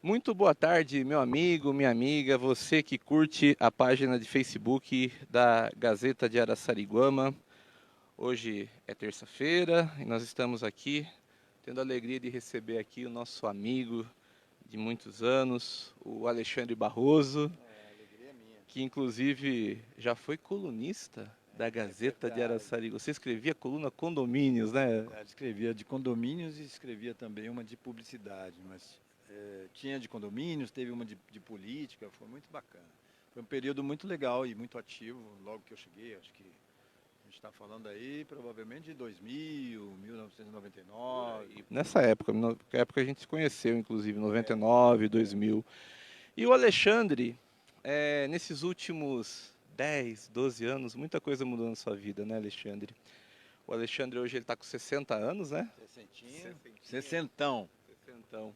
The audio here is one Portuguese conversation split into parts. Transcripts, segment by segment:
Muito boa tarde, meu amigo, minha amiga, você que curte a página de Facebook da Gazeta de Araçariguama. Hoje é terça-feira e nós estamos aqui tendo a alegria de receber aqui o nosso amigo de muitos anos, o Alexandre Barroso, Alegria minha. que inclusive já foi colunista da É Gazeta de verdade. Araçariguama. Você escrevia a coluna Condomínios, É né? verdade. Escrevia de condomínios e escrevia também uma de publicidade, mas tinha de condomínios, teve uma de política, foi muito bacana. Foi um período muito legal e muito ativo, logo que eu cheguei, acho que a gente está falando aí provavelmente de 2000, 1999. Nessa época, na época a gente se conheceu, inclusive, É, 99, 2000. E o Alexandre, nesses últimos 10, 12 anos, muita coisa mudou na sua vida, né, Alexandre? O Alexandre hoje ele está com 60 anos, né? sessentinha, Sessentinha, sessentão. sessentão.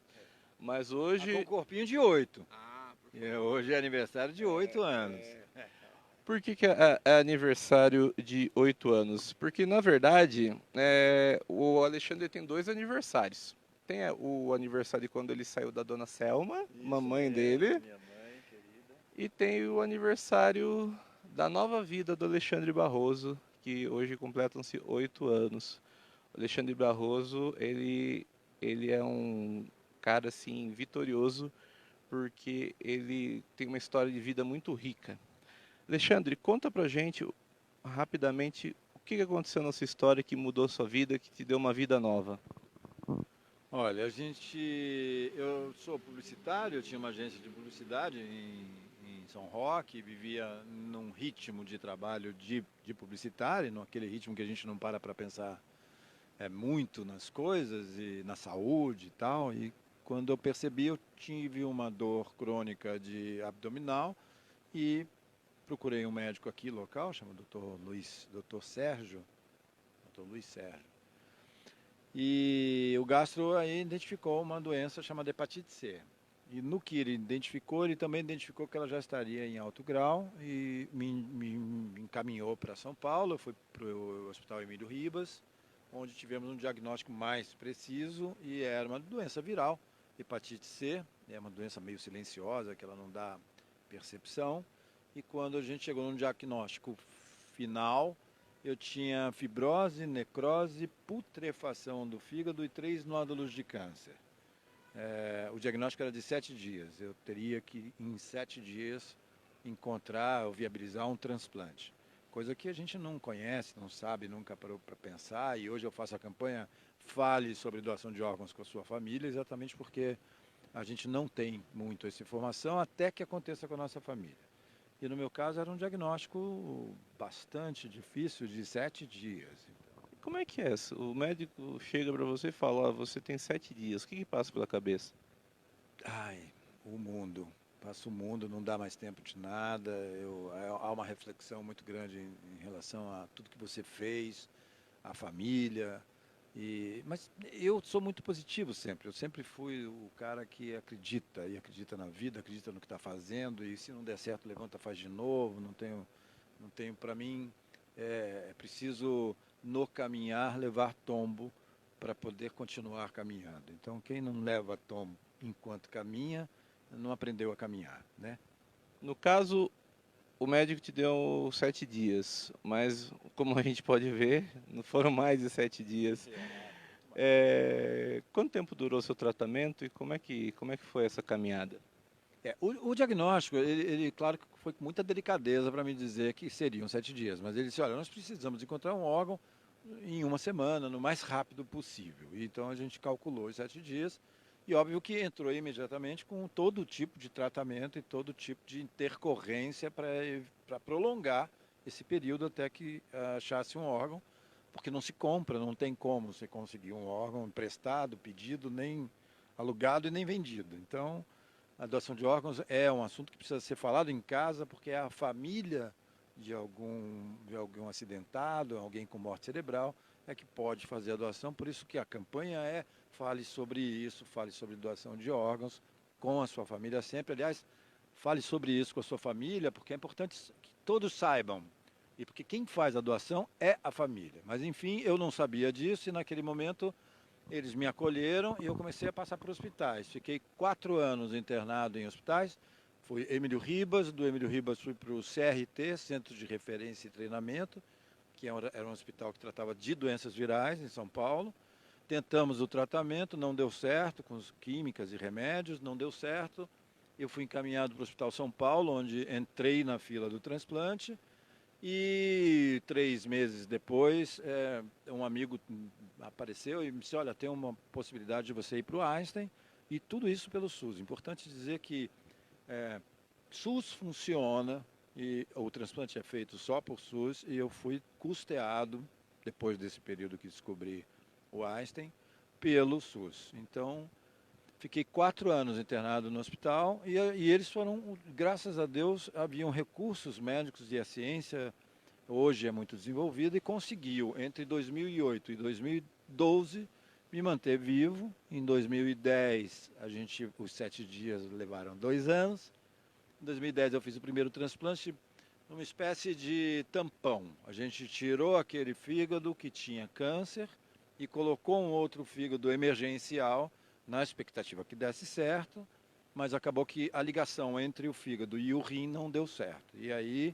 Mas Tá com um hoje. corpinho de 8. Ah, por favor. Hoje é aniversário de 8 anos. Por que, que é aniversário de 8 anos? Porque, na verdade, o Alexandre tem dois aniversários. Tem o aniversário de quando ele saiu da dona Selma, Isso mamãe mesmo, dele, minha mãe querida. e tem o aniversário da nova vida do Alexandre Barroso, que hoje completam-se 8 anos. O Alexandre Barroso, ele é um cara assim vitorioso porque ele tem uma história de vida muito rica. Alexandre, conta pra gente rapidamente o que aconteceu na sua história que mudou sua vida, que te deu uma vida nova. Olha, eu sou publicitário, eu tinha uma agência de publicidade em São Roque, vivia num ritmo de trabalho de publicitário, naquele ritmo que a gente não para pensar muito nas coisas e na saúde e tal. E quando eu percebi, eu tive uma dor crônica de abdominal e procurei um médico aqui local, chama Dr. Sérgio, Dr. Luiz Sérgio. E o gastro aí identificou uma doença chamada hepatite C. E no que ele identificou, ele também identificou que ela já estaria em alto grau e me encaminhou para São Paulo. Eu fui para o Hospital Emílio Ribas, onde tivemos um diagnóstico mais preciso e era uma doença viral, hepatite C. É uma doença meio silenciosa, que ela não dá percepção. E quando a gente chegou num diagnóstico final, eu tinha fibrose, necrose, putrefação do fígado e 3 nódulos de câncer. O diagnóstico era de 7 dias. Eu teria que, em 7 dias, encontrar ou viabilizar um transplante. Coisa que a gente não conhece, não sabe, nunca parou para pensar. E hoje eu faço a campanha Fale sobre doação de órgãos com a sua família, exatamente porque a gente não tem muito essa informação até que aconteça com a nossa família. E no meu caso era um diagnóstico bastante difícil, de 7 dias. Como é que é isso? O médico chega pra você e fala, ó, você tem 7 dias. O que passa pela cabeça? Ai, o mundo. Passa o mundo, não dá mais tempo de nada. Há uma reflexão muito grande em relação a tudo que você fez, a família. Mas eu sou muito positivo sempre. Eu sempre fui o cara que acredita e acredita na vida, acredita no que está fazendo. E se não der certo, levanta, faz de novo. Não tenho para mim é preciso no caminhar levar tombo para poder continuar caminhando. Então, quem não leva tombo enquanto caminha, não aprendeu a caminhar, né? No caso, o médico te deu 7 dias, mas como a gente pode ver, não foram mais de 7 dias. Muito mais. Quanto tempo durou seu tratamento e como é que foi essa caminhada? O diagnóstico, claro que foi com muita delicadeza para me dizer que seriam 7 dias, mas ele disse, olha, nós precisamos encontrar um órgão em uma semana, no mais rápido possível. Então a gente calculou os 7 dias e óbvio que entrou imediatamente com todo tipo de tratamento e todo tipo de intercorrência para prolongar esse período até que achasse um órgão, porque não se compra, não tem como você conseguir um órgão emprestado, pedido, nem alugado e nem vendido. Então, a doação de órgãos é um assunto que precisa ser falado em casa, porque é a família de algum acidentado, alguém com morte cerebral, é que pode fazer a doação. Por isso que a campanha é fale sobre isso, fale sobre doação de órgãos com a sua família sempre. Aliás, fale sobre isso com a sua família, porque é importante que todos saibam. E porque quem faz a doação é a família. Mas enfim, eu não sabia disso e naquele momento Eles me acolheram e eu comecei a passar por hospitais. Fiquei 4 anos internado em hospitais. Fui Emílio Ribas, do Emílio Ribas fui para o CRT, Centro de Referência e Treinamento, que era um hospital que tratava de doenças virais em São Paulo. Tentamos o tratamento, não deu certo, com químicas e remédios, não deu certo. Eu fui encaminhado para o Hospital São Paulo, onde entrei na fila do transplante. E 3 meses depois, um amigo apareceu e me disse, olha, tem uma possibilidade de você ir para o Einstein, e tudo isso pelo SUS. Importante dizer que SUS funciona, e o transplante é feito só por SUS, e eu fui custeado, depois desse período que descobri o Einstein, pelo SUS. Então, fiquei 4 anos internado no hospital e eles foram, graças a Deus, haviam recursos médicos e a ciência hoje é muito desenvolvida e conseguiu, entre 2008 e 2012, me manter vivo. Em 2010, os 7 dias levaram 2 anos. Em 2010 eu fiz o primeiro transplante, uma espécie de tampão. A gente tirou aquele fígado que tinha câncer e colocou um outro fígado emergencial, na expectativa que desse certo, mas acabou que a ligação entre o fígado e o rim não deu certo. E aí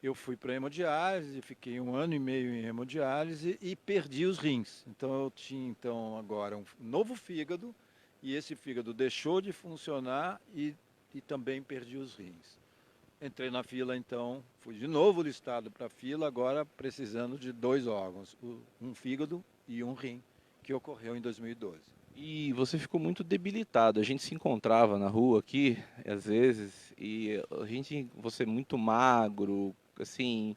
eu fui para hemodiálise, fiquei 1 ano e meio em hemodiálise e perdi os rins. Então eu tinha agora um novo fígado, e esse fígado deixou de funcionar e também perdi os rins. Entrei na fila, então, fui de novo listado para a fila, agora precisando de 2 órgãos, um fígado e um rim, que ocorreu em 2012. E você ficou muito debilitado. A gente se encontrava na rua aqui, às vezes, e você muito magro, assim.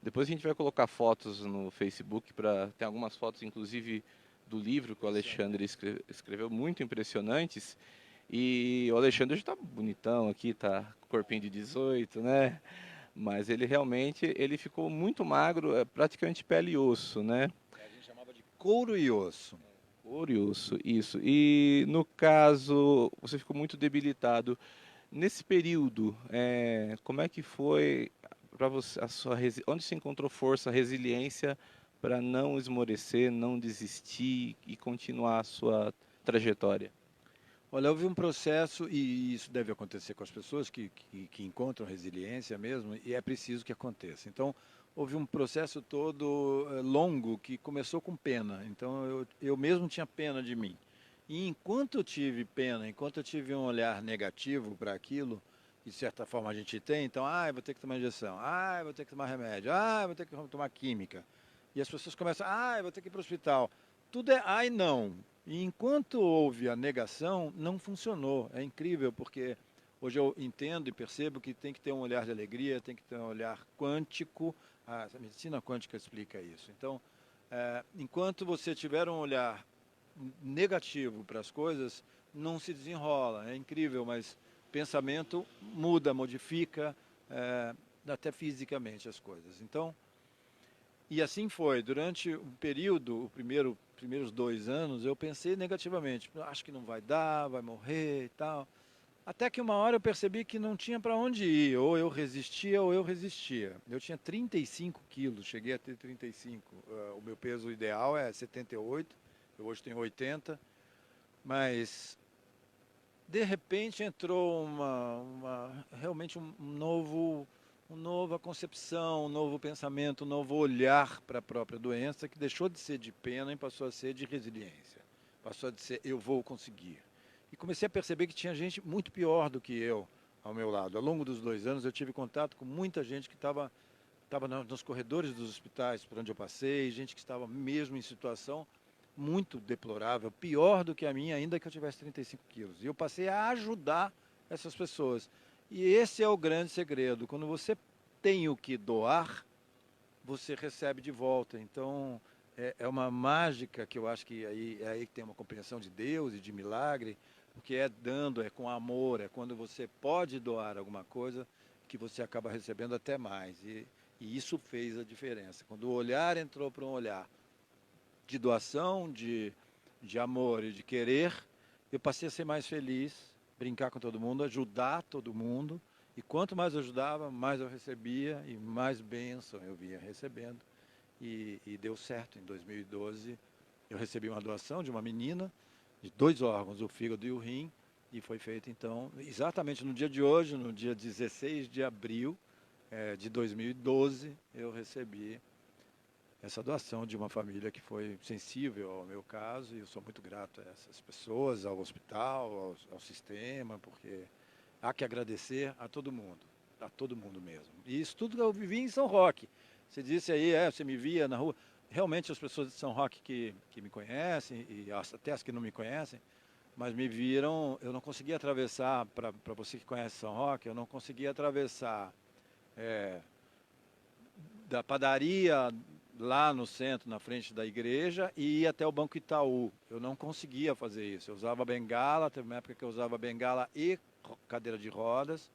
Depois a gente vai colocar fotos no Facebook para tem algumas fotos, inclusive, do livro que o Alexandre escreveu, muito impressionantes. E o Alexandre já está bonitão aqui, tá com corpinho de 18, né? Mas ele realmente ele ficou muito magro, praticamente pele e osso, né? A gente chamava de couro e osso. Couro e osso, isso. E no caso, você ficou muito debilitado. Nesse período, como é que foi para você onde você encontrou força, resiliência para não esmorecer, não desistir e continuar a sua trajetória? Olha, houve um processo, e isso deve acontecer com as pessoas que encontram resiliência mesmo, e é preciso que aconteça. Então, houve um processo todo longo que começou com pena. Então, eu mesmo tinha pena de mim. E enquanto eu tive pena, enquanto eu tive um olhar negativo para aquilo, que de certa forma a gente tem, então, eu vou ter que tomar injeção, eu vou ter que tomar remédio, eu vou ter que tomar química. E as pessoas começam, eu vou ter que ir para o hospital. Tudo é ai não. E enquanto houve a negação, não funcionou. É incrível, porque hoje eu entendo e percebo que tem que ter um olhar de alegria, tem que ter um olhar quântico. A medicina quântica explica isso. Então, enquanto você tiver um olhar negativo para as coisas, não se desenrola. É incrível, mas pensamento muda, modifica, até fisicamente as coisas. Então, e assim foi. Durante um período, primeiros 2 anos, eu pensei negativamente. Acho que não vai dar, vai morrer e tal. Até que uma hora eu percebi que não tinha para onde ir. Ou eu resistia ou eu resistia. Eu tinha 35 quilos, cheguei a ter 35. O meu peso ideal é 78, eu hoje tenho 80. Mas, de repente, entrou realmente uma nova concepção, um novo pensamento, um novo olhar para a própria doença, que deixou de ser de pena e passou a ser de resiliência. Passou a ser eu vou conseguir. E comecei a perceber que tinha gente muito pior do que eu ao meu lado. Ao longo dos 2 anos eu tive contato com muita gente que estava nos corredores dos hospitais por onde eu passei, gente que estava mesmo em situação muito deplorável, pior do que a minha, ainda que eu tivesse 35 quilos. E eu passei a ajudar essas pessoas. E esse é o grande segredo. Quando você tem o que doar, você recebe de volta. Então, é uma mágica que eu acho que é aí que tem uma compreensão de Deus e de milagre, porque é dando, é com amor, é quando você pode doar alguma coisa que você acaba recebendo até mais. E isso fez a diferença. Quando o olhar entrou para um olhar de doação, de amor e de querer, eu passei a ser mais feliz, brincar com todo mundo, ajudar todo mundo. E quanto mais eu ajudava, mais eu recebia e mais bênção eu vinha recebendo. E deu certo. Em 2012, eu recebi uma doação de uma menina, de 2 órgãos, o fígado e o rim, e foi feito então, exatamente no dia de hoje, no dia 16 de abril de 2012, eu recebi essa doação de uma família que foi sensível ao meu caso, e eu sou muito grato a essas pessoas, ao hospital, ao sistema, porque há que agradecer a todo mundo mesmo. E isso tudo eu vivi em São Roque. Você disse aí, você me via na rua. Realmente as pessoas de São Roque que me conhecem, e até as que não me conhecem, mas me viram, eu não conseguia atravessar, para você que conhece São Roque, eu não conseguia atravessar da padaria lá no centro, na frente da igreja, e ir até o Banco Itaú. Eu não conseguia fazer isso. Eu usava bengala, teve uma época que eu usava bengala e cadeira de rodas,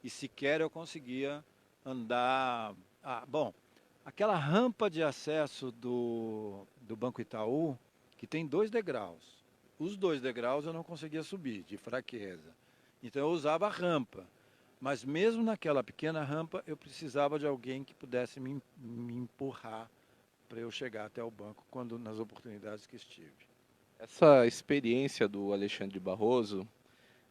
e sequer eu conseguia andar. Bom, aquela rampa de acesso do Banco Itaú, que tem 2 degraus. Os 2 degraus eu não conseguia subir, de fraqueza. Então eu usava a rampa. Mas mesmo naquela pequena rampa, eu precisava de alguém que pudesse me empurrar para eu chegar até o banco nas oportunidades que estive. Essa experiência do Alexandre Barroso,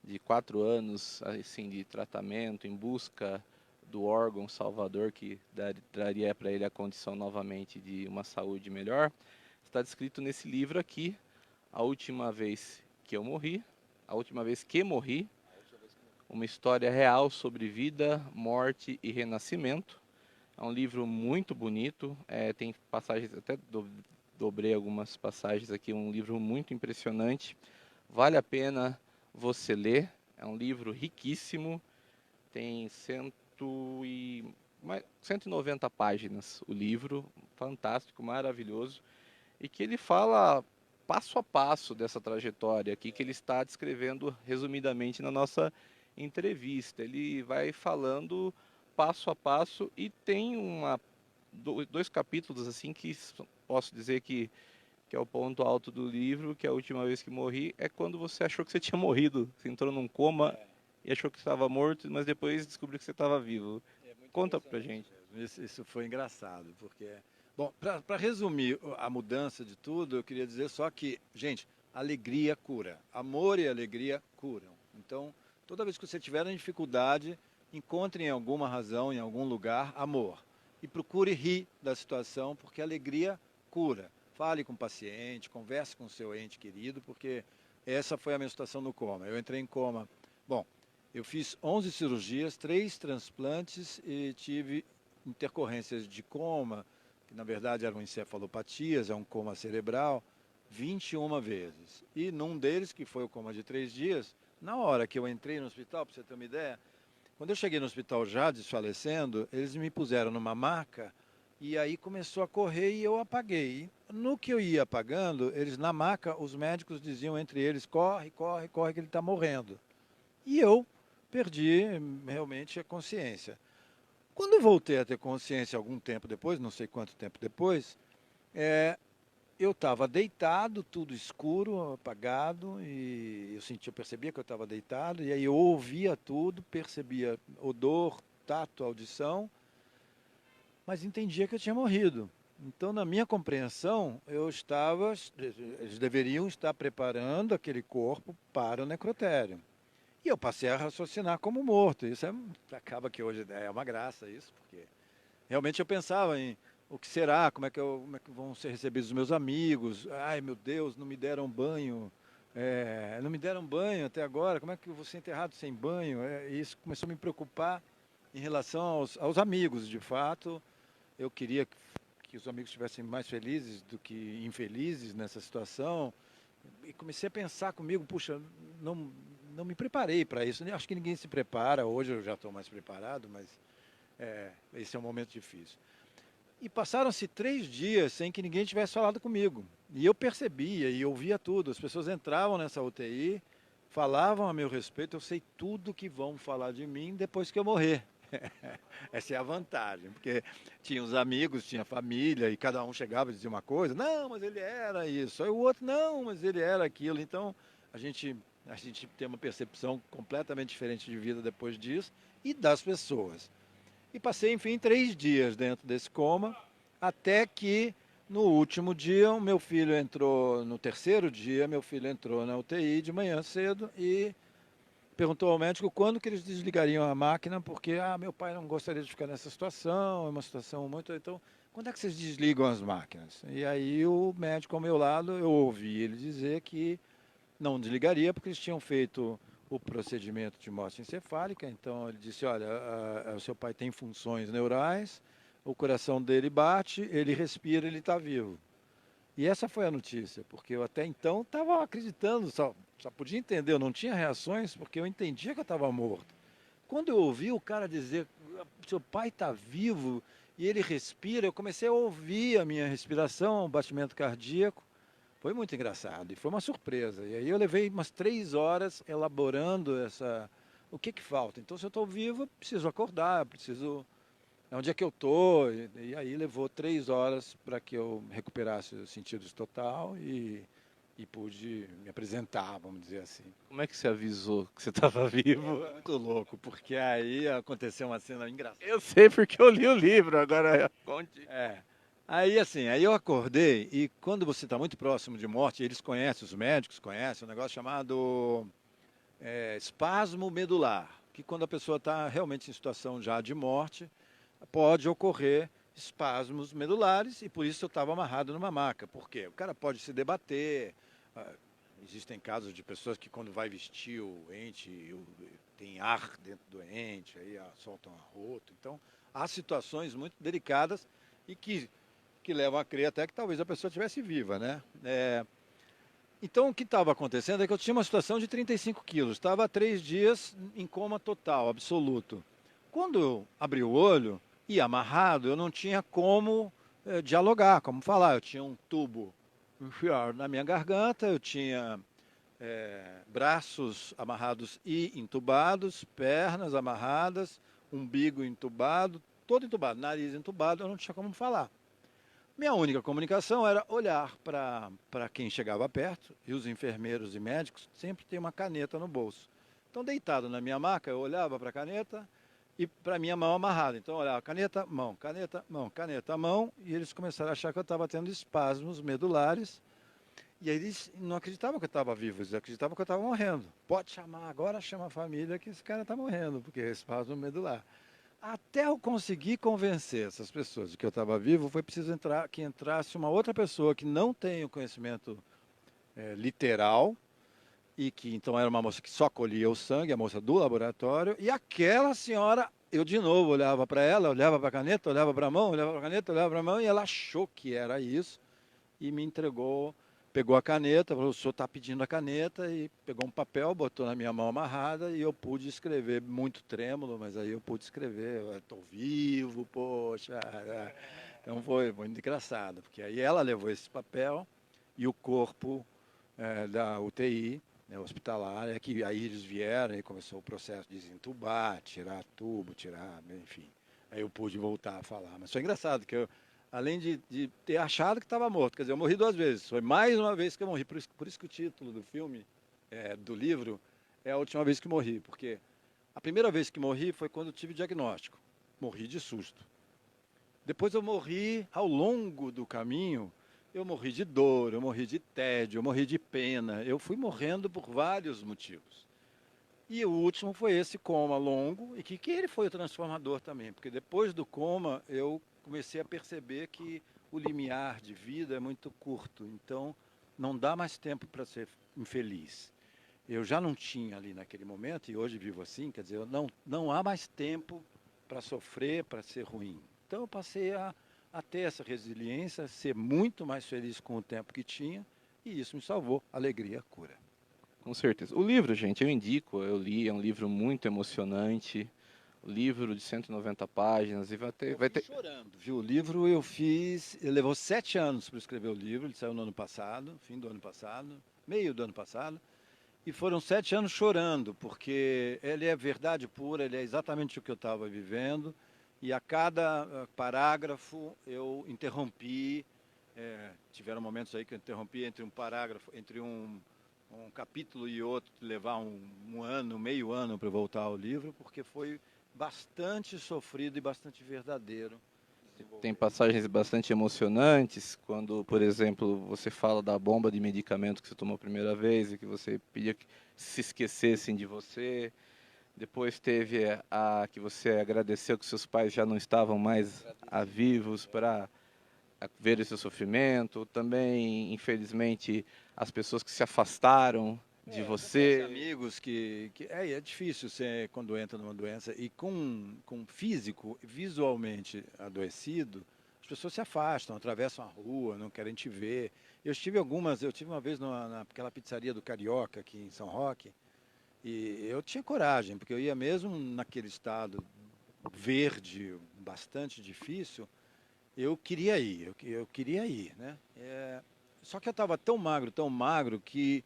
de 4 anos assim, de tratamento em busca do órgão salvador que daria para ele a condição novamente de uma saúde melhor, está descrito nesse livro aqui, A Última Vez que Eu Morri, A Última Vez que Morri, uma história real sobre vida, morte e renascimento. É um livro muito bonito, tem passagens, até dobrei algumas passagens aqui, um livro muito impressionante. Vale a pena você ler, é um livro riquíssimo, tem 190 páginas o livro, fantástico, maravilhoso, e que ele fala passo a passo dessa trajetória aqui que ele está descrevendo resumidamente na nossa entrevista. Ele vai falando passo a passo e tem 2 capítulos assim que posso dizer que é o ponto alto do livro, que é a última vez que morri, é quando você achou que você tinha morrido. Você entrou num coma e achou que estava morto, mas depois descobriu que você estava vivo. É muito Conta pra gente. mesmo. Isso foi engraçado, porque... Bom, para resumir a mudança de tudo, eu queria dizer só que, gente, alegria cura. Amor e alegria curam. Então, toda vez que você tiver em dificuldade, encontre em alguma razão, em algum lugar, amor. E procure rir da situação, porque a alegria cura. Fale com o paciente, converse com o seu ente querido, porque essa foi a minha situação no coma. Eu entrei em coma. Bom, eu fiz 11 cirurgias, 3 transplantes e tive intercorrências de coma, que na verdade eram encefalopatias, é um coma cerebral, 21 vezes. E num deles, que foi o coma de 3 dias, na hora que eu entrei no hospital, para você ter uma ideia, quando eu cheguei no hospital já desfalecendo, eles me puseram numa maca e aí começou a correr e eu apaguei. No que eu ia apagando, eles na maca, os médicos diziam entre eles, corre, corre, corre que ele está morrendo. E eu perdi realmente a consciência. Quando eu voltei a ter consciência algum tempo depois, não sei quanto tempo depois, eu estava deitado, tudo escuro, apagado, e eu percebia que eu estava deitado, e aí eu ouvia tudo, percebia odor, tato, audição, mas entendia que eu tinha morrido. Então, na minha compreensão, eles deveriam estar preparando aquele corpo para o necrotério. E eu passei a raciocinar como morto. Isso acaba que hoje é uma graça isso, porque realmente eu pensava em o que será, como é que vão ser recebidos os meus amigos. Ai, meu Deus, não me deram banho. Não me deram banho até agora, como é que eu vou ser enterrado sem banho? E isso começou a me preocupar em relação aos amigos, de fato. Eu queria que os amigos estivessem mais felizes do que infelizes nessa situação. E comecei a pensar comigo, puxa, não me preparei para isso. Acho que ninguém se prepara. Hoje eu já estou mais preparado, mas esse é um momento difícil. E passaram-se 3 dias sem que ninguém tivesse falado comigo. E eu percebia e ouvia tudo. As pessoas entravam nessa UTI, falavam a meu respeito. Eu sei tudo que vão falar de mim depois que eu morrer. Essa é a vantagem, porque tinha os amigos, tinha a família, e cada um chegava e dizia uma coisa, não, mas ele era isso, aí o outro, não, mas ele era aquilo. Então, a gente tem uma percepção completamente diferente de vida depois disso, e das pessoas. E passei, enfim, 3 dias dentro desse coma, até que No último dia, o meu filho entrou, no terceiro dia, meu filho entrou na UTI de manhã cedo e perguntou ao médico quando que eles desligariam a máquina, porque, meu pai não gostaria de ficar nessa situação, é uma situação muito... Então, quando é que vocês desligam as máquinas? E aí o médico ao meu lado, eu ouvi ele dizer que não desligaria, porque eles tinham feito o procedimento de morte encefálica, então ele disse, olha, o seu pai tem funções neurais, o coração dele bate, ele respira, ele está vivo. E essa foi a notícia, porque eu até então estava acreditando, só podia entender, eu não tinha reações, porque eu entendia que eu estava morto. Quando eu ouvi o cara dizer, seu pai está vivo e ele respira, eu comecei a ouvir a minha respiração, o batimento cardíaco. Foi muito engraçado e foi uma surpresa. E aí eu levei umas 3 horas elaborando o que falta. Então, se eu estou vivo, eu preciso acordar, preciso onde é que eu tô. E aí levou 3 horas para que eu recuperasse os sentidos total e pude me apresentar, vamos dizer assim. Como é que você avisou que você estava vivo? Muito louco, porque aí aconteceu uma cena engraçada. Eu sei porque eu li o livro, agora conte. É. Aí assim, aí eu acordei e quando você está muito próximo de morte, eles conhecem, os médicos conhecem, um negócio chamado espasmo medular, que quando a pessoa está realmente em situação já de morte, pode ocorrer espasmos medulares e por isso eu estava amarrado numa maca. Por quê? O cara pode se debater. Existem casos de pessoas que quando vai vestir o ente, tem ar dentro do ente, aí soltam arroto. Então, há situações muito delicadas e que levam a crer até que talvez a pessoa estivesse viva, né? Então, o que estava acontecendo é que eu tinha uma situação de 35 quilos. Estava há 3 dias em coma total, absoluto. Quando eu abri o olho e amarrado, eu não tinha como dialogar, como falar. Eu tinha um tubo enfiado na minha garganta, eu tinha braços amarrados e entubados, pernas amarradas, umbigo entubado, todo entubado, nariz entubado, eu não tinha como falar. Minha única comunicação era olhar para quem chegava perto, e os enfermeiros e médicos sempre têm uma caneta no bolso. Então, deitado na minha maca, eu olhava para a caneta e para a minha mão amarrada. Então, eu olhava caneta, mão, caneta, mão, caneta, mão, e eles começaram a achar que eu estava tendo espasmos medulares. E aí eles não acreditavam que eu estava vivo, eles acreditavam que eu estava morrendo. Pode chamar agora, chama a família que esse cara está morrendo, porque é espasmo medular. Até eu conseguir convencer essas pessoas de que eu estava vivo, foi preciso que entrasse uma outra pessoa que não tem o conhecimento literal e que então era uma moça que só colhia o sangue, a moça do laboratório, e aquela senhora, eu de novo olhava para ela, olhava para a caneta, olhava para a mão, olhava para a caneta, olhava para a mão, e ela achou que era isso e me entregou, pegou a caneta, falou, o senhor está pedindo a caneta, e pegou um papel, botou na minha mão amarrada, e eu pude escrever, muito trêmulo, mas aí eu pude escrever, estou vivo, poxa. Então foi muito engraçado, porque aí ela levou esse papel e o corpo da UTI, né, hospitalar, que aí eles vieram e começou o processo de desentubar, tirar tubo, tirar, enfim. Aí eu pude voltar a falar. Mas foi engraçado, que eu, além de ter achado que estava morto, quer dizer, eu morri 2 vezes. Foi mais uma vez que eu morri. Por isso que o título do filme, do livro, é a última vez que morri. Porque a primeira vez que morri foi quando eu tive diagnóstico. Morri de susto. Depois eu morri ao longo do caminho. Eu morri de dor, eu morri de tédio, eu morri de pena. Eu fui morrendo por vários motivos. E o último foi esse coma longo, e que ele foi o transformador também, porque depois do coma eu comecei a perceber que o limiar de vida é muito curto, então não dá mais tempo para ser infeliz. Eu já não tinha ali naquele momento, e hoje vivo assim, quer dizer, não há mais tempo para sofrer, para ser ruim. Então eu passei a ter essa resiliência, a ser muito mais feliz com o tempo que tinha, e isso me salvou. Alegria, cura. Com certeza. O livro, gente, eu indico, eu li, é um livro muito emocionante. Livro de 190 páginas e vai ter... chorando, viu? O livro eu fiz, levou 7 anos para escrever o livro, ele saiu no ano passado, fim do ano passado, meio do ano passado, e foram 7 anos chorando, porque ele é verdade pura, ele é exatamente o que eu estava vivendo, e a cada parágrafo eu interrompi, tiveram momentos aí que eu interrompi entre um parágrafo, entre um capítulo e outro, levar um ano, meio ano para voltar ao livro, porque foi bastante sofrido e bastante verdadeiro. Tem passagens bastante emocionantes, quando, por exemplo, você fala da bomba de medicamento que você tomou a primeira vez e que você pedia que se esquecessem de você. Depois teve a que você agradeceu que seus pais já não estavam mais vivos para ver esse sofrimento. Também, infelizmente, as pessoas que se afastaram de Aqueles você. amigos é difícil você, quando entra numa doença e com físico, visualmente adoecido, as pessoas se afastam, atravessam a rua, não querem te ver. Eu tive uma vez naquela pizzaria do Carioca aqui em São Roque, e eu tinha coragem, porque eu ia mesmo naquele estado verde, bastante difícil, eu queria ir, eu queria ir, né? Só que eu estava tão magro que,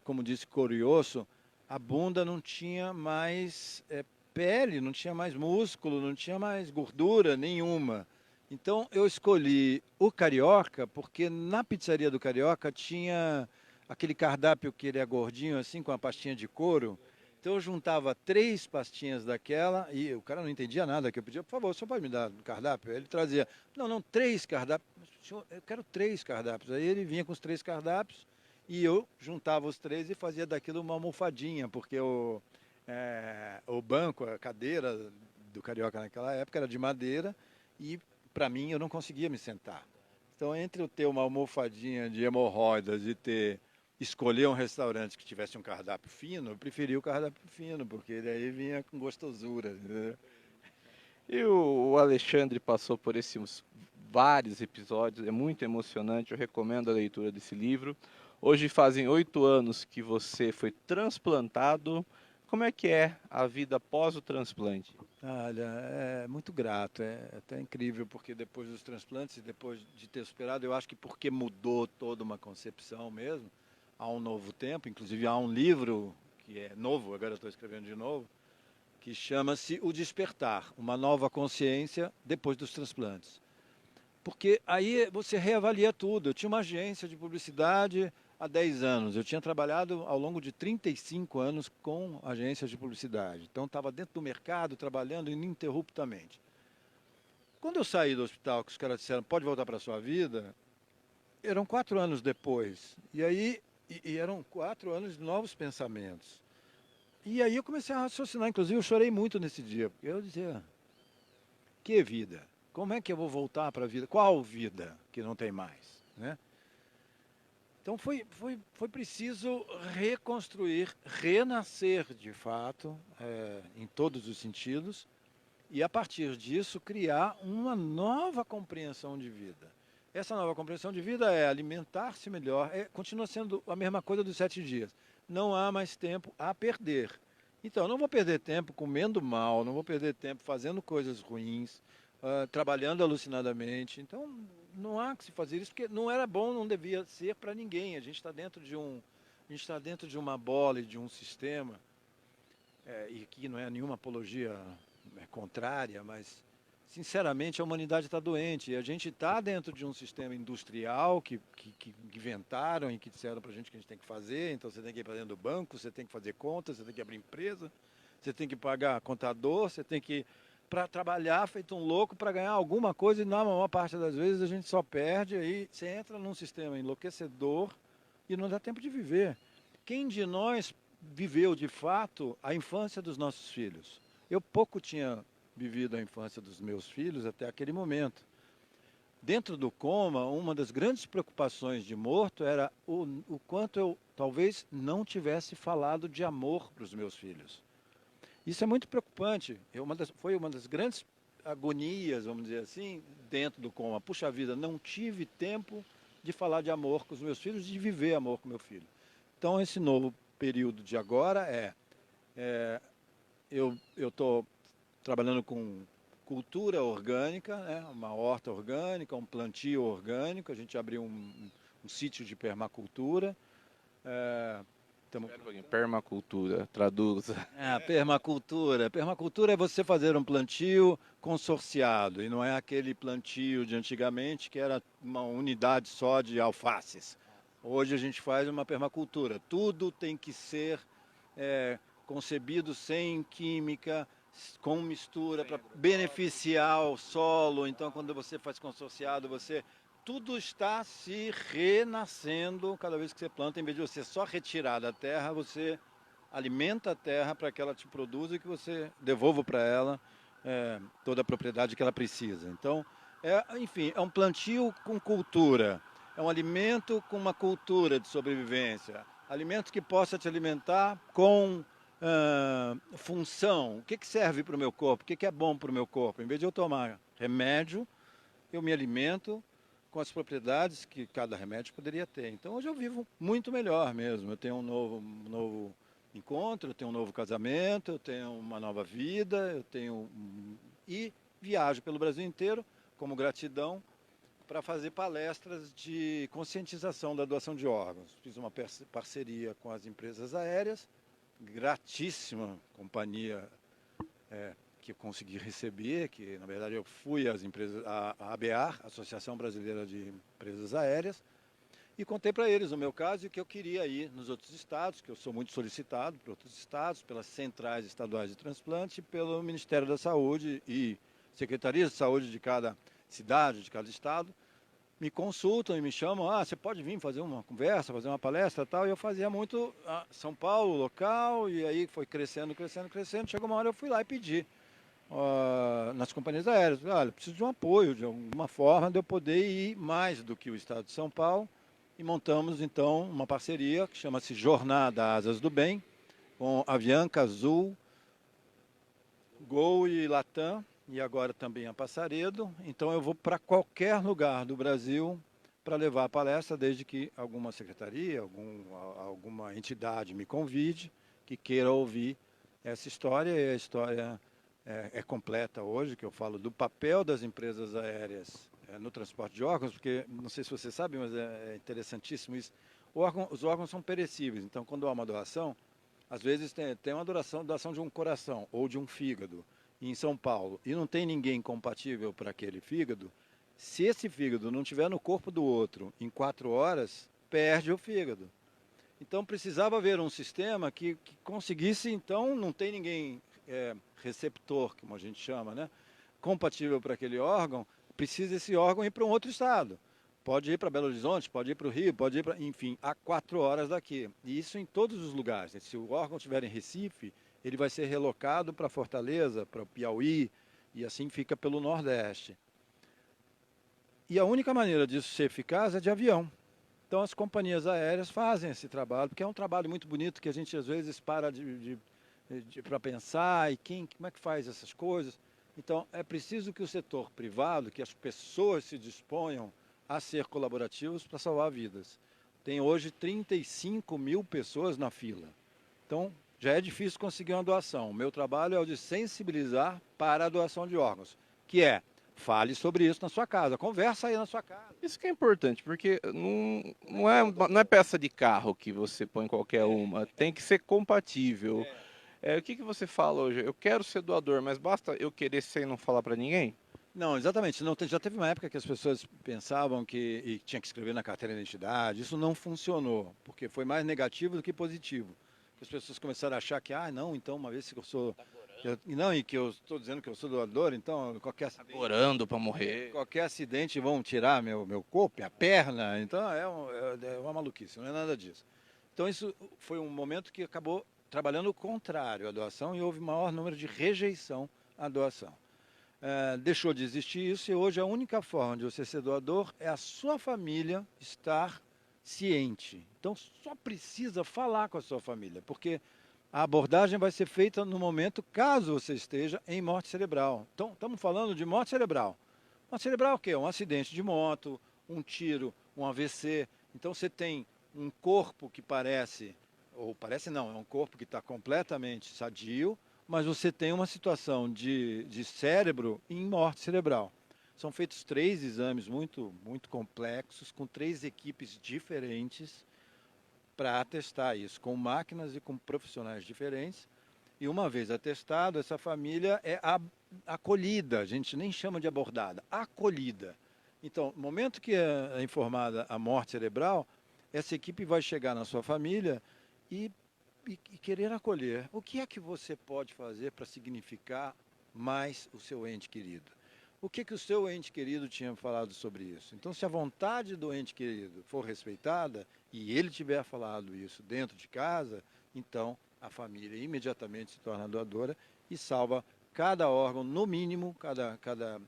como disse Corioso, a bunda não tinha mais pele, não tinha mais músculo, não tinha mais gordura nenhuma. Então eu escolhi o Carioca porque na pizzaria do Carioca tinha aquele cardápio que ele é gordinho assim, com a pastinha de couro. Então eu juntava 3 pastinhas daquela e o cara não entendia nada que eu pedia. Por favor, você pode me dar um cardápio? Ele trazia, não, 3 cardápios. Senhor, eu quero 3 cardápios. Aí ele vinha com os 3 cardápios e eu juntava os 3 e fazia daquilo uma almofadinha, porque o banco, a cadeira do Carioca naquela época era de madeira e para mim eu não conseguia me sentar. Então entre eu ter uma almofadinha de hemorroidas e escolher um restaurante que tivesse um cardápio fino, eu preferi o cardápio fino, porque daí vinha com gostosura. Entendeu? E o Alexandre passou por esses vários episódios, é muito emocionante, eu recomendo a leitura desse livro. Hoje fazem 8 anos que você foi transplantado. Como é que é a vida após o transplante? Olha, é muito grato, é até incrível, porque depois dos transplantes e depois de ter superado, eu acho que porque mudou toda uma concepção mesmo, há um novo tempo, inclusive há um livro que é novo, agora eu estou escrevendo de novo, que chama-se O Despertar, uma nova consciência depois dos transplantes. Porque aí você reavalia tudo. Eu tinha uma agência de publicidade há 10 anos. Eu tinha trabalhado ao longo de 35 anos com agências de publicidade. Então estava dentro do mercado, trabalhando ininterruptamente. Quando eu saí do hospital, que os caras disseram, pode voltar para a sua vida, eram 4 anos depois. E aí eram 4 anos de novos pensamentos. E aí eu comecei a raciocinar, inclusive eu chorei muito nesse dia, porque eu dizia, que vida? Como é que eu vou voltar para a vida? Qual vida que não tem mais? Né? Então foi preciso reconstruir, renascer de fato, em todos os sentidos, e a partir disso criar uma nova compreensão de vida. Essa nova compreensão de vida é alimentar-se melhor, continua sendo a mesma coisa dos 7 dias. Não há mais tempo a perder. Então, eu não vou perder tempo comendo mal, não vou perder tempo fazendo coisas ruins, trabalhando alucinadamente. Então, não há que se fazer isso, porque não era bom, não devia ser para ninguém. A gente está dentro de a gente está dentro de uma bola e de um sistema, e aqui não é nenhuma apologia contrária, mas sinceramente a humanidade está doente. E a gente está dentro de um sistema industrial que inventaram e que disseram para a gente que a gente tem que fazer. Então você tem que ir para dentro do banco, você tem que fazer contas, você tem que abrir empresa, você tem que pagar contador, você tem que para trabalhar feito um louco para ganhar alguma coisa, e na maior parte das vezes a gente só perde. Aí você entra num sistema enlouquecedor e não dá tempo de viver. Quem de nós viveu de fato a infância dos nossos filhos? Eu pouco tinha vivido a infância dos meus filhos até aquele momento. Dentro do coma, uma das grandes preocupações de morto era o quanto eu talvez não tivesse falado de amor para os meus filhos. Isso é muito preocupante. Foi uma das grandes agonias, vamos dizer assim, dentro do coma. Puxa vida, não tive tempo de falar de amor com os meus filhos, de viver amor com meu filho. Então, esse novo período de agora eu estou trabalhando com cultura orgânica, né? Uma horta orgânica, um plantio orgânico. A gente abriu um sítio de permacultura. Permacultura, traduza. Permacultura. Permacultura é você fazer um plantio consorciado, e não é aquele plantio de antigamente que era uma unidade só de alfaces. Hoje a gente faz uma permacultura. Tudo tem que ser concebido sem química, com mistura para beneficiar o solo. Então, quando você faz consorciado, tudo está se renascendo cada vez que você planta. Em vez de você só retirar da terra, você alimenta a terra para que ela te produza e que você devolva para ela toda a propriedade que ela precisa. Então, enfim, é um plantio com cultura, é um alimento com uma cultura de sobrevivência, alimento que possa te alimentar com função. O que serve para o meu corpo? O que é bom para o meu corpo? Em vez de eu tomar remédio, eu me alimento com as propriedades que cada remédio poderia ter. Então hoje eu vivo muito melhor mesmo. Eu tenho um novo encontro, eu tenho um novo casamento, eu tenho uma nova vida, e viajo pelo Brasil inteiro como gratidão para fazer palestras de conscientização da doação de órgãos. Fiz uma parceria com as empresas aéreas, gratíssima companhia que eu consegui receber, que na verdade eu fui às empresas, a ABAR, Associação Brasileira de Empresas Aéreas, e contei para eles, no meu caso, que eu queria ir nos outros estados, que eu sou muito solicitado para outros estados, pelas centrais estaduais de transplante, pelo Ministério da Saúde e secretarias de saúde de cada cidade, de cada estado, me consultam e me chamam, você pode vir fazer uma conversa, fazer uma palestra e tal, e eu fazia muito São Paulo, local, e aí foi crescendo, chegou uma hora eu fui lá e pedi nas companhias aéreas, olha, preciso de um apoio, de alguma forma, de eu poder ir mais do que o estado de São Paulo, e montamos então uma parceria que chama-se Jornada Asas do Bem, com Avianca, Azul, Gol e Latam, e agora também a Passaredo. Então eu vou para qualquer lugar do Brasil para levar a palestra, desde que alguma secretaria, alguma entidade me convide, que queira ouvir essa história, e a história é completa hoje, que eu falo do papel das empresas aéreas no transporte de órgãos, porque, não sei se você sabe, mas é interessantíssimo isso, os órgãos são perecíveis, então quando há uma doação, às vezes tem uma doação de um coração ou de um fígado em São Paulo e não tem ninguém compatível para aquele fígado, se esse fígado não estiver no corpo do outro em 4 horas, perde o fígado. Então precisava haver um sistema que conseguisse, então, não tem ninguém receptor, como a gente chama, né? Compatível para aquele órgão, precisa esse órgão ir para um outro estado. Pode ir para Belo Horizonte, pode ir para o Rio, pode ir para, enfim, a 4 horas daqui. E isso em todos os lugares. Se o órgão estiver em Recife, ele vai ser relocado para Fortaleza, para o Piauí, e assim fica pelo Nordeste. E a única maneira disso ser eficaz é de avião. Então as companhias aéreas fazem esse trabalho, porque é um trabalho muito bonito que a gente às vezes para para pensar, e como é que faz essas coisas. Então é preciso que o setor privado, que as pessoas se disponham a ser colaborativos para salvar vidas. Tem hoje 35 mil pessoas na fila. Então já é difícil conseguir uma doação. O meu trabalho é o de sensibilizar para a doação de órgãos, que fale sobre isso na sua casa, conversa aí na sua casa. Isso que é importante, porque não é peça de carro que você põe qualquer uma, tem que ser compatível. O que você fala hoje? Eu quero ser doador, mas basta eu querer ser e não falar para ninguém? Não, exatamente. Não, já teve uma época que as pessoas pensavam que tinha que escrever na carteira de identidade. Isso não funcionou, porque foi mais negativo do que positivo. As pessoas começaram a achar que, não, então uma vez que eu sou... não, e que eu estou dizendo que eu sou doador, então qualquer acidente... Orando para morrer. Qualquer acidente vão tirar meu corpo, minha perna. Então é uma maluquice, não é nada disso. Então isso foi um momento que acabou trabalhando o contrário à doação e houve maior número de rejeição à doação. Deixou de existir isso e hoje a única forma de você ser doador é a sua família estar ciente. Então só precisa falar com a sua família, porque a abordagem vai ser feita no momento caso você esteja em morte cerebral. Então estamos falando de morte cerebral. Morte cerebral é o quê? Um acidente de moto, um tiro, um AVC. Então você tem um corpo que parece, ou parece não, é um corpo que está completamente sadio, mas você tem uma situação de cérebro em morte cerebral. São feitos 3 exames muito, muito complexos, com 3 equipes diferentes, para atestar isso, com máquinas e com profissionais diferentes. E uma vez atestado, essa família é acolhida, a gente nem chama de abordada, acolhida. Então, no momento que é informada a morte cerebral, essa equipe vai chegar na sua família e e querer acolher. O que é que você pode fazer para significar mais o seu ente querido? O que o seu ente querido tinha falado sobre isso? Então, se a vontade do ente querido for respeitada e ele tiver falado isso dentro de casa, então a família imediatamente se torna doadora e salva cada órgão, no mínimo, cada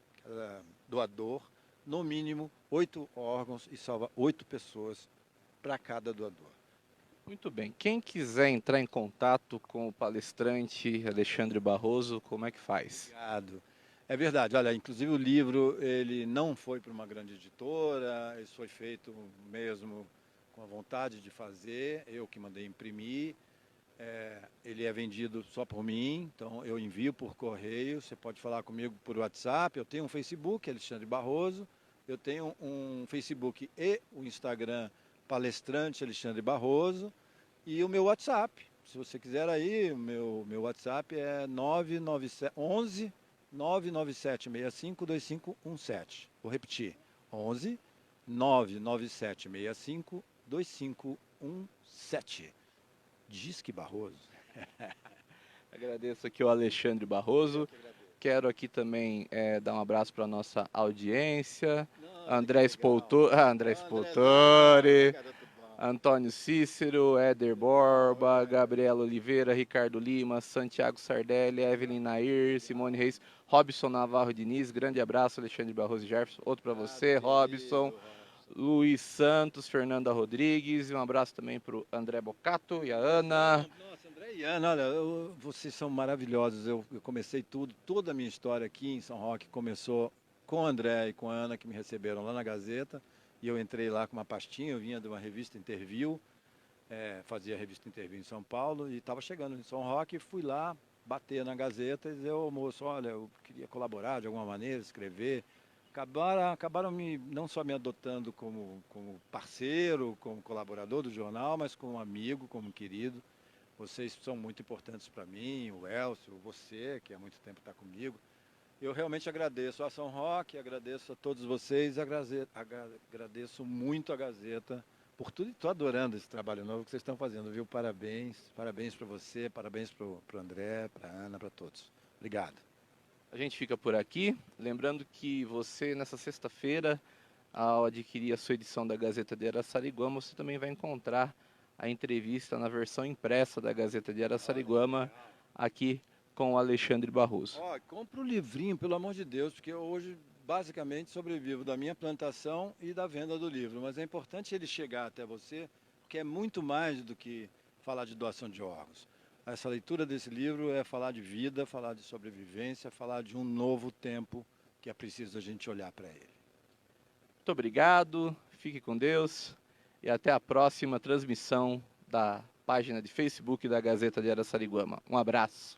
doador, no mínimo 8 órgãos e salva 8 pessoas para cada doador. Muito bem. Quem quiser entrar em contato com o palestrante Alexandre Barroso, como é que faz? Obrigado. É verdade. Olha, inclusive o livro ele não foi para uma grande editora, ele foi feito mesmo com a vontade de fazer, eu que mandei imprimir. Ele é vendido só por mim, então eu envio por correio. Você pode falar comigo por WhatsApp. Eu tenho um Facebook, Alexandre Barroso. Eu tenho um Facebook e o Instagram Palestrante Alexandre Barroso. E o meu WhatsApp. Se você quiser aí, o meu WhatsApp é 997 997652517. Vou repetir. 11 997652517. Disque Barroso. Agradeço aqui o Alexandre Barroso. Quero aqui também dar um abraço para a nossa audiência. André Spoltori, Antônio Cícero, Éder Borba, Gabriela Oliveira, Ricardo Lima, Santiago Sardelli, Evelyn Nair, Simone Reis, Robson Navarro Diniz. Grande abraço, Alexandre Barroso e Jefferson. Outro para você, Robson. Luiz Santos, Fernanda Rodrigues, e um abraço também para o André Bocato e a Ana. Nossa, André e Ana, olha, vocês são maravilhosos. Eu comecei toda a minha história aqui em São Roque começou com o André e com a Ana, que me receberam lá na Gazeta, e eu entrei lá com uma pastinha, eu vinha de uma revista Interview, fazia a revista Interview em São Paulo, e estava chegando em São Roque, e fui lá bater na Gazeta e dizer, ô moço, olha, eu queria colaborar de alguma maneira, escrever. Acabaram não só me adotando como parceiro, como colaborador do jornal, mas como amigo, como querido. Vocês são muito importantes para mim, o Elcio, você, que há muito tempo está comigo. Eu realmente agradeço a São Roque, agradeço a todos vocês, agradeço muito a Gazeta por tudo, e estou adorando esse trabalho novo que vocês estão fazendo, viu? Parabéns, parabéns para você, parabéns para o André, para a Ana, para todos. Obrigado. A gente fica por aqui, lembrando que você, nessa sexta-feira, ao adquirir a sua edição da Gazeta de Araçariguama, você também vai encontrar a entrevista na versão impressa da Gazeta de Araçariguama, aqui com o Alexandre Barroso. Compra o livrinho, pelo amor de Deus, porque eu hoje basicamente sobrevivo da minha plantação e da venda do livro, mas é importante ele chegar até você, porque é muito mais do que falar de doação de órgãos. Essa leitura desse livro é falar de vida, falar de sobrevivência, falar de um novo tempo que é preciso a gente olhar para ele. Muito obrigado, fique com Deus e até a próxima transmissão da página de Facebook da Gazeta de Araçariguama. Um abraço.